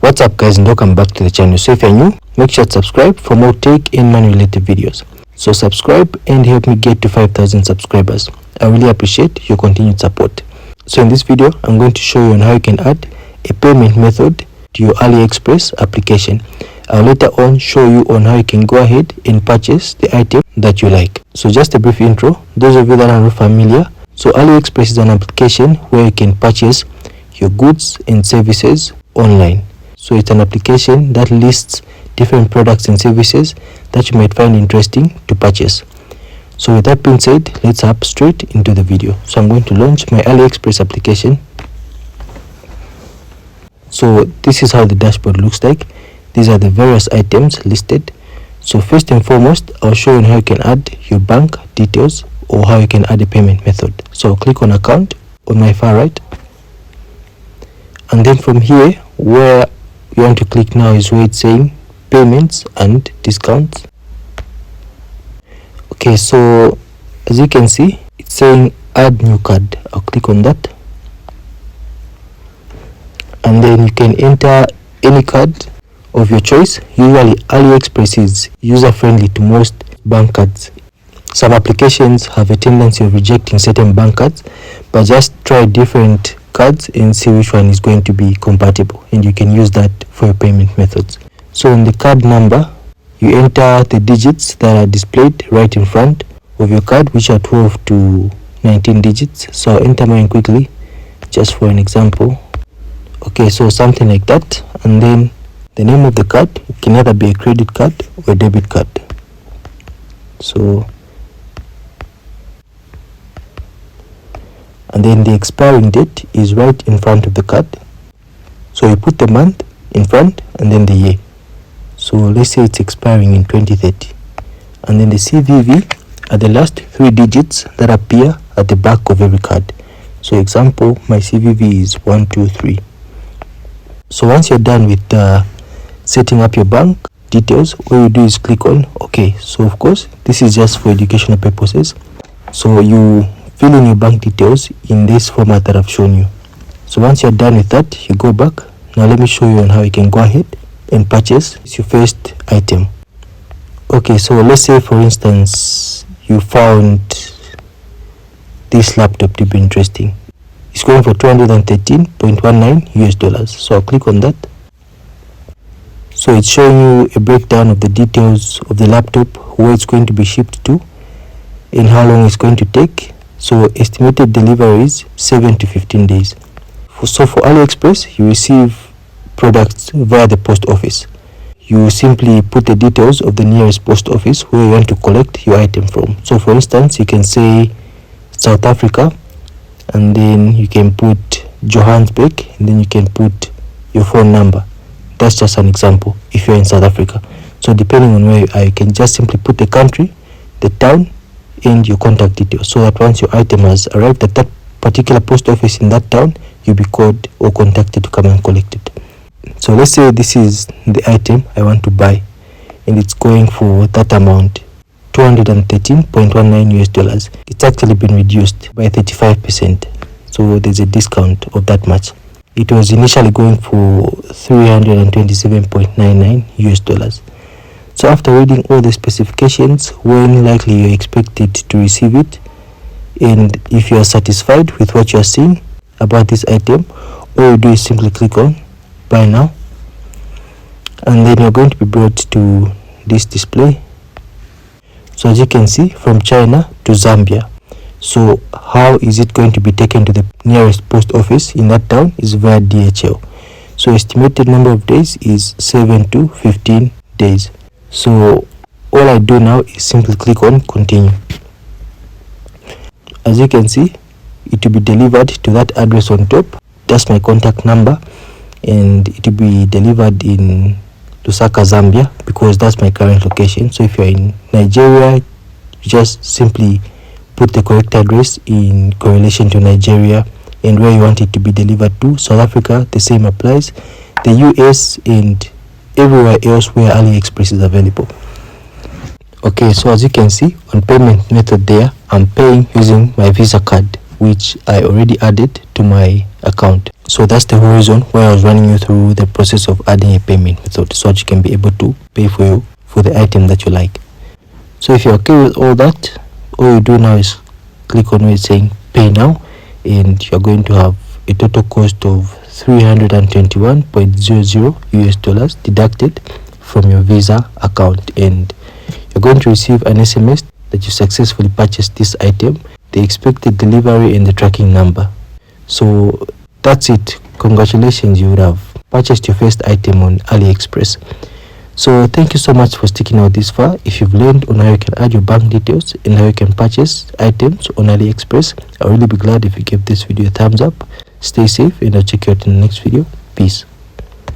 What's up guys, and welcome back to the channel. So if you're new, make sure to subscribe for more tech and money related videos. So subscribe and help me get to 5,000 subscribers. I really appreciate your continued support. So in this video, I'm going to show you on how you can add a payment method to your AliExpress application. I'll later on show you on how you can go ahead and purchase the item that you like. So just a brief intro, those of you that are not familiar, so AliExpress is an application where you can purchase your goods and services online. So it's an application that lists different products and services that you might find interesting to purchase. So with that being said, let's hop straight into the video. So I'm going to launch my AliExpress application. So this is how the dashboard looks like. These are the various items listed. So first and foremost, I'll show you how you can add your bank details or how you can add a payment method. So click on account on my far right, and then from here where you want to click now is where it's saying payments and discounts. Okay, so as you can see, it's saying add new card. I'll click on that, and then you can enter any card of your choice. Usually AliExpress is user friendly to most bank cards. Some applications have a tendency of rejecting certain bank cards, but just try different cards and see which one is going to be compatible, and you can use that for your payment methods. So in the card number, you enter the digits that are displayed right in front of your card, which are 12 to 19 digits. So I'll enter mine quickly just for an example. Okay, so something like that. And then the name of the card, it can either be a credit card or a debit card. So, and then the expiring date is right in front of the card. So you put the month in front and then the year. So let's say it's expiring in 2030. And then the CVV are the last 3 digits that appear at the back of every card. So example, my CVV is 123. So once you're done with setting up your bank details, all you do is click on OK. So of course, this is just for educational purposes. So you fill in your bank details in this format that I've shown you. So once you're done with that, you go back. Now let me show you on how you can go ahead and purchase your first item. Okay, so let's say for instance you found this laptop to be interesting. It's going for $213.19 US. So I'll click on that. So it's showing you a breakdown of the details of the laptop, where it's going to be shipped to and how long it's going to take. So estimated delivery is 7 to 15 days. So for AliExpress, you receive products via the post office. You simply put the details of the nearest post office where you want to collect your item from. So for instance, you can say South Africa, and then you can put Johannesburg, and then you can put your phone number. That's just an example if you're in South Africa. So depending on where you are, you can just simply put the country, the town, and your contact details, so that once your item has arrived at that particular post office in that town, you'll be called or contacted to come and collect it. So let's say this is the item I want to buy, and it's going for that amount, $213.19 US. It's actually been reduced by 35%, so there's a discount of that much. It was initially going for $327.99 US. So after reading all the specifications, when likely you're expected to receive it, and if you are satisfied with what you are seeing about this item, all you do is simply click on buy now, and then you're going to be brought to this display. So as you can see, from China to Zambia. So how is it going to be taken to the nearest post office in that town is via DHL. So estimated number of days is 7 to 15 days. So all I do now is simply click on continue. As you can see, it will be delivered to that address on top. That's my contact number, and it will be delivered in Lusaka, Zambia, because that's my current location. So if you're in Nigeria, you just simply put the correct address in correlation to Nigeria and where you want it to be delivered to. South Africa, the same applies. The US and everywhere else where AliExpress is available. Okay, so as you can see on payment method there, I'm paying using my Visa card, which I already added to my account. So that's the whole reason why I was running you through the process of adding a payment method, so that you can be able to pay for the item that you like. So if you're okay with all that, all you do now is click on where it's saying pay now, and you're going to have a total cost of $321.00 US deducted from your Visa account, and you're going to receive an SMS that you successfully purchased this item, the expected delivery, and the tracking number. So that's it. Congratulations, you would have purchased your first item on AliExpress. So thank you so much for sticking out this far. If you've learned on how you can add your bank details and how you can purchase items on AliExpress, I'll really be glad if you give this video a thumbs up. Stay safe, and I'll check you out in the next video. Peace.